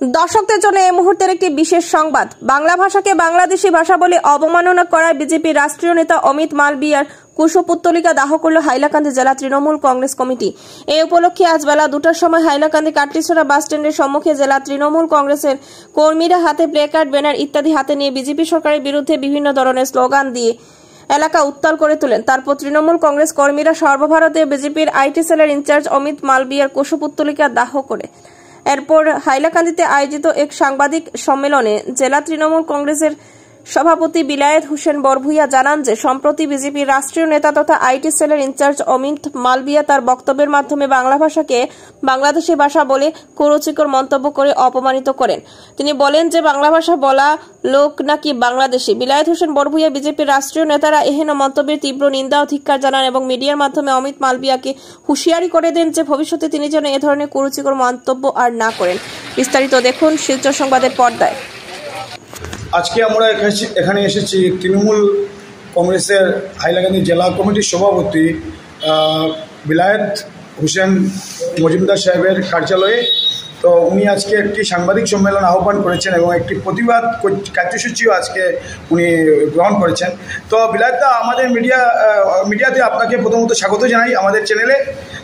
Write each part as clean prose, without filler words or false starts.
দর্শকদের জন্য এই মুহূর্তের একটি বিশেষ সংবাদ। বাংলা ভাষাকে বাংলাদেশি ভাষা বলে অবমাননা করায় বিজেপির রাষ্ট্রীয় নেতা অমিত মালবিয়ার কুশপুত্তলিকা দাহ করল হাইলাকান্দি জেলা তৃণমূল কংগ্রেস কমিটি। এই উপলক্ষে আজ বেলা 2টার সময় হাইলাকান্দি কাটলিছড়া বাস স্ট্যান্ডের সম্মুখে জেলা তৃণমূল কংগ্রেসের কর্মীরা হাতে প্লেকার্ড, ব্যানার ইত্যাদি হাতে নিয়ে বিজেপি সরকারের বিরুদ্ধে বিভিন্ন ধরনের স্লোগান দিয়ে এলাকা উত্তাল করে তোলেন। তারপর তৃণমূল কংগ্রেস কর্মীরা সর্বভারতীয় বিজেপির আইটি সেলের ইনচার্জ অমিত মালবিয়ার কুশপুত্তলিকা দাহ করে এরপর হাইলাকান্দিতে আয়োজিত এক সাংবাদিক সম্মেলনে জেলা তৃণমূল কংগ্রেসের সভাপতি বিলায়েত হোসেন বরভুইয়া জানান যে সম্প্রতি বিজেপির রাষ্ট্রীয় নেতা তথা আইটি সেলের ইনচার্জ অমিত মালবিয়া তার বক্তব্যের মাধ্যমে বাংলা ভাষাকে বাংলাদেশি ভাষা বলে কুরুচিকর মন্তব্য করে অপমানিত করেন। তিনি বলেন যে বাংলা ভাষা বলা লোক নাকি বাংলাদেশি। বিলায়েত হোসেন বরভুইয়া বিজেপির রাষ্ট্রীয় নেতারা এহেন মন্তব্যের তীব্র নিন্দা ও ধিক্কার জানান এবং মিডিয়ার মাধ্যমে অমিত মালবিয়াকে হুঁশিয়ারি করে দেন যে ভবিষ্যতে তিনি যেন এ ধরনের কুরুচিকর মন্তব্য আর না করেন। বিস্তারিত দেখুন শিলচর সংবাদের পর্দায়। আজকে আমরা এখানে এসেছি তৃণমূল কংগ্রেসের হাইলাকান্দি জেলা কমিটির সভাপতি বিলায়েত হোসেন মজুমদার সাহেবের কার্যালয়ে। তো উনি আজকে একটি সাংবাদিক সম্মেলন আহ্বান করেছেন এবং একটি প্রতিবাদ কার্যসূচিও আজকে উনি গ্রহণ করেছেন। তো বিলায়েত, আমাদের মিডিয়াতে আপনাকে প্রথমত স্বাগত জানাই আমাদের চ্যানেলে।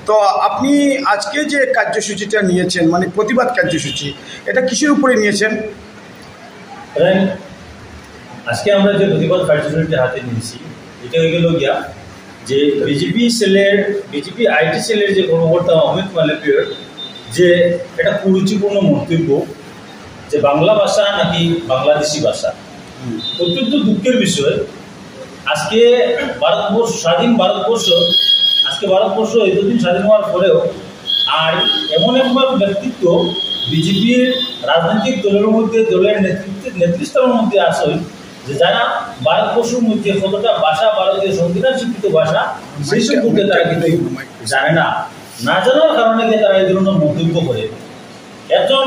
তো আপনি আজকে যে কার্যসূচিটা নিয়েছেন, মানে প্রতিবাদ কার্যসূচি, এটা কিসের উপরে নিয়েছেন? আজকে আমরা যে প্রতিবাদ কার্যসূচিটা হাতে নিয়েছি এটা হয়ে গেল গিয়া যে বিজেপি আইটি সেলের যে কর্মকর্তা অমিত মালবিয়ার যে একটা কুরুচিপূর্ণ মন্তব্য যে বাংলা ভাষা নাকি বাংলাদেশি ভাষা, অত্যন্ত দুঃখের বিষয়। আজকে স্বাধীন ভারতবর্ষ এতদিন স্বাধীন হওয়ার পরেও আর এমন একবার ব্যক্তিত্ব বিজেপির রাজনৈতিক দলের মধ্যে, দলের নেতৃত্বের মধ্যে আসে যে যারা ভারতবর্ষের মধ্যে কতটা ভাষা ভারতীয় সংবিধান স্বীকৃত ভাষা সেই সম্পর্কে তারা কিন্তু জানে না জানার কারণে তারা এই ধরনের মন্তব্য করে। একজন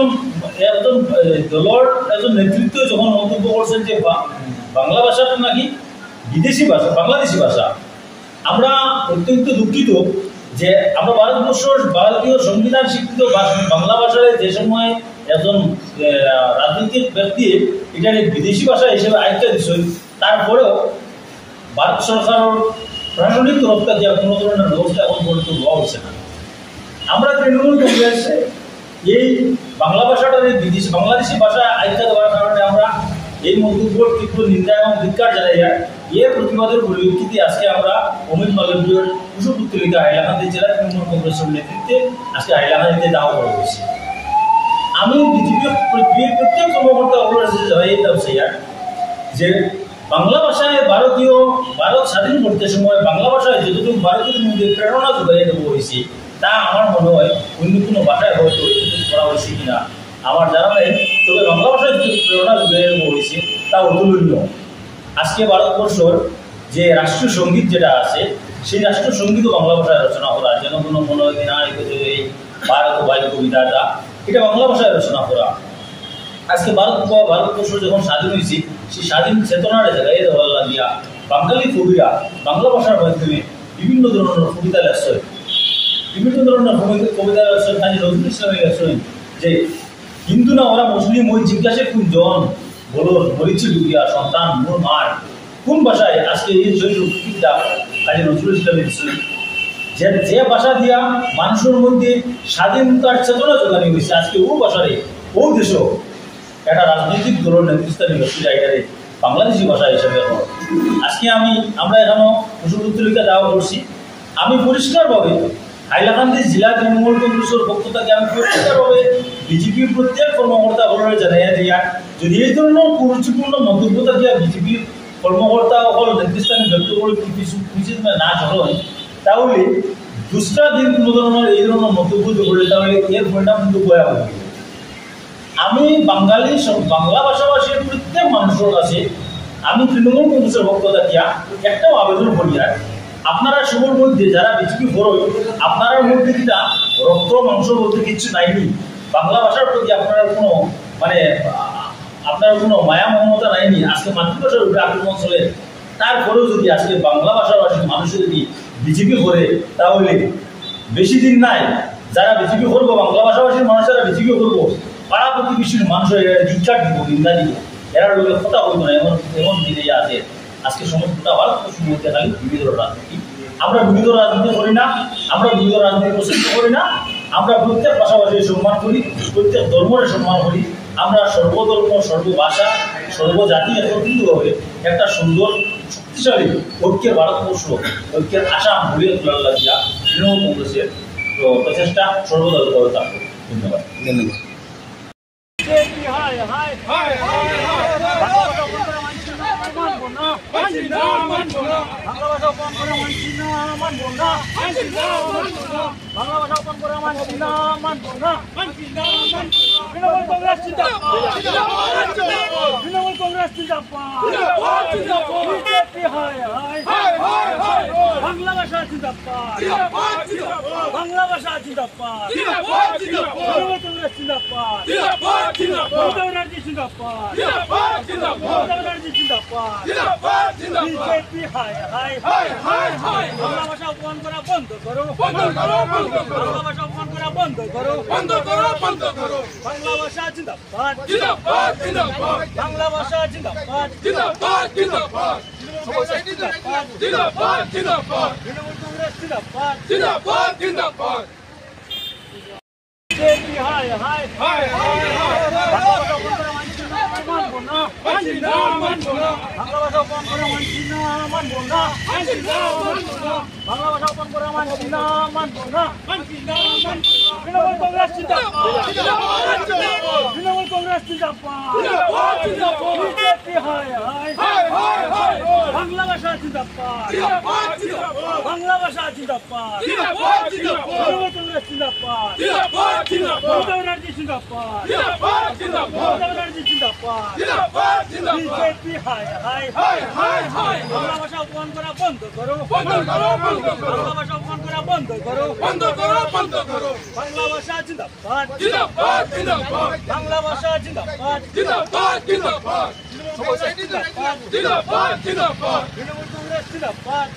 দলের একজন নেতৃত্ব যখন মন্তব্য করছেন যে বাংলা ভাষাটা নাকি বিদেশি ভাষা, বাংলাদেশি ভাষা, আমরা অত্যন্ত দুঃখিত যে আমরা ভারতীয় সংবিধান স্বীকৃত বাংলা ভাষায় যে সময় একজন রাজনৈতিক ব্যক্তি এটা বিদেশি ভাষা হিসেবে আইনটা দিচ্ছে, তারপরেও ভারত সরকারের প্রশাসনিক তরফ থেকে কোনো ধরনের ব্যবস্থা এখন পর্যন্ত হওয়া হচ্ছে না। আমরা তৃণমূল কংগ্রেস এই বাংলা ভাষাটার বাংলাদেশি ভাষা আইনটা দেওয়ার কারণে আমরা এই মন্তব্যের তীব্র নিন্দা এবং ধিক্কার জানাই। এর প্রতিবাদের পরিপ্রেক্ষিতে আজকে আমরা অমিত মালবিয়ার কুশপুত্তলিকা হাইলাকান্দি জেলা তৃণমূল কংগ্রেসের নেতৃত্বে আজকে হাইলাকান্দিতে দাহ করা হয়েছে। আমি বিজেপির প্রত্যেক কর্মকর্তা যে বাংলা ভাষায় ভারত স্বাধীন করতে সময় বাংলা ভাষায় যতটুকু ভারতের মধ্যে প্রেরণা যোগাই দেওয়া হয়েছে তা আমার মনে হয় অন্য কোনো ভাষায় হয়তো করা হয়েছে কিনা আমার জানা নেই, তবে বাংলা ভাষায় যে প্রেরণা যোগাই দেওয়া হয়েছে তা অতুলনীয়। আজকে ভারতবর্ষের যে রাষ্ট্রীয় সঙ্গীত যেটা আছে সেই রাষ্ট্রীয় সঙ্গীতও বাংলা ভাষায় রচনা করা, যেন কোনো মনে হয় কিনা এই ভারত বায়ু কবিতাটা এটা বাংলা ভাষায় রচনা করা। আজকে ভারতবর্ষ যখন স্বাধীন হয়েছে সেই স্বাধীন চেতনার জায়গায় দেওয়ার লাগিয়া বাঙালি কবিরা বাংলা ভাষার মাধ্যমে বিভিন্ন ধরনের কবিতা লেখছেন, কাজী নজরুল ইসলামের লেখছেন যে হিন্দু না ওরা মুসলিম ওই জিজ্ঞাসা কোনজন বলো মরিচি ডুবিয়া সন্তান মোর মার, কোন ভাষায় আজকে এই জয়টা কাজী নজরুল ইসলামের যে ভাষা দিয়া মানুষের মধ্যে স্বাধীনতার চেতনা যোগানো হয়েছে, আজকে ও ভাষারে ও দেশও একটা রাজনৈতিক দলের নেতৃস্থানীয় ব্যক্তিরা এটারে বাংলাদেশি ভাষা হিসেবে আজকে আমরা এখনো কুশপুত্তলিকা দাওয়া করছি। আমি পরিষ্কারভাবে হাইলাকান্দি জেলা তৃণমূল কংগ্রেসের পক্ষ থেকে আমি পরিষ্কারভাবে বিজেপির প্রত্যেক কর্মকর্তা বলে জানাইয়া দিয়া যদি এই ধরনের কুরুচিপূর্ণ মন্তব্য থাকিয়া বিজেপির কর্মকর্তা সকল নেতৃস্থানীয় ব্যক্তিগুলো কিছু না চলেন, তাহলে দুসরা দিন কোনো ধরনের এই ধরনের মন্তব্য করে তাহলে এর পরিণাম কিন্তু ভয়াবহ। আমি বাংলা ভাষাভাষীর প্রত্যেক মানুষের কাছে আমি তৃণমূল কংগ্রেসের পক্ষ থেকে একটাও আবেদন করি, আপনারা সবার মধ্যে যারা বিজেপি বড় আপনার মধ্যে যেটা রক্ত মাংস বলতে কিছু নাইনি, বাংলা ভাষার প্রতি আপনার কোনো মায়া মমতা নাইনি, আজকে মাতৃভাষার উপরে আক্রমণ চলে, তারপরেও যদি আজকে বাংলা ভাষাভাষীর মানুষের যদি বিজেপি করে তাহলে বেশি দিন নাই যারা বিজেপি করবো, বাংলা ভাষাভাষীর মানুষ যারা বিজেপি করবো পাড়া প্রতিবেশীর মানুষের ধিক্কার দিব, নিন্দা দিব, এরা লোকের কথা বলবো না। এমন এমন দিনে আছে আজকে সমস্তটা ভারতবর্ষ মধ্যে খালি বিবিধ রাজনীতি। আমরা বিবিধ রাজনীতি করি না, আমরা বিবিধ রাজনীতি পছন্দ করি না। আমরা প্রত্যেক পাশাপাশি সম্মান করি, প্রত্যেক ধর্মের সম্মান করি। আমরা সর্বধর্ম, সর্বভাষা, সর্বজাতি একত্রিতভাবে একটা সুন্দর শক্তিশালী ঐক্যের ভারতবর্ষ, ঐক্যের আশা ঘুরিয়ে তোলার লাগিয়া তৃণমূল কংগ্রেসের প্রচেষ্টা সর্বদা অব্যাহত থাকবে। ধন্যবাদ। ধন্যবাদ। বাংলা ভাষা জিন্দাবাদ, বাংলা ভাষা জিন্দাবাদ, কংগ্রেস জিন্দাবাদ, মমতা ব্যানার্জি জিন্দাবাদ, মমতা ব্যানার্জি জিন্দাবাদ, বিজেপি হায় হায়, বাংলা ভাষা অপমান করা বন্ধ করো, বাংলা ভাষা অপমান করা বন্ধ করো, বাংলা ভাষা জিন্দাবাদ, বাংলা ভাষা জিন্দাবাদ, বিজেপি হায় হায়, বাংলা ভাষা অপমান করা মানছি না, মানবো না, বাংলা ভাষা অপমান করা মানছি না, মানবো না, বাংলা ভাষা অপমান করা মানছি না, মানবো না। তৃণমূল কংগ্রেস জিন্দাবাদ, তৃণমূল কংগ্রেস জিন্দাবাদ, বিজেপি হায় হায়, বাংলা ভাষা জিন্দাবাদ, বাংলা ভাষা জিন্দাবাদ, তৃণমূল কংগ্রেস জিন্দাবাদ, মমতা ব্যানার্জি জিন্দাবাদ, মমতা ব্যানার্জি জিন্দাবাদ, বিজেপি হায় হায়, বাংলা ভাষা অপমান করা বন্ধ করো, বাংলা ভাষা অপমান করা বন্ধ করো, বাংলা ভাষা জিন্দাবাদ, বাংলা ভাষা জিন্দাবাদ, তৃণমূল কংগ্রেস জিন্দাবাদ।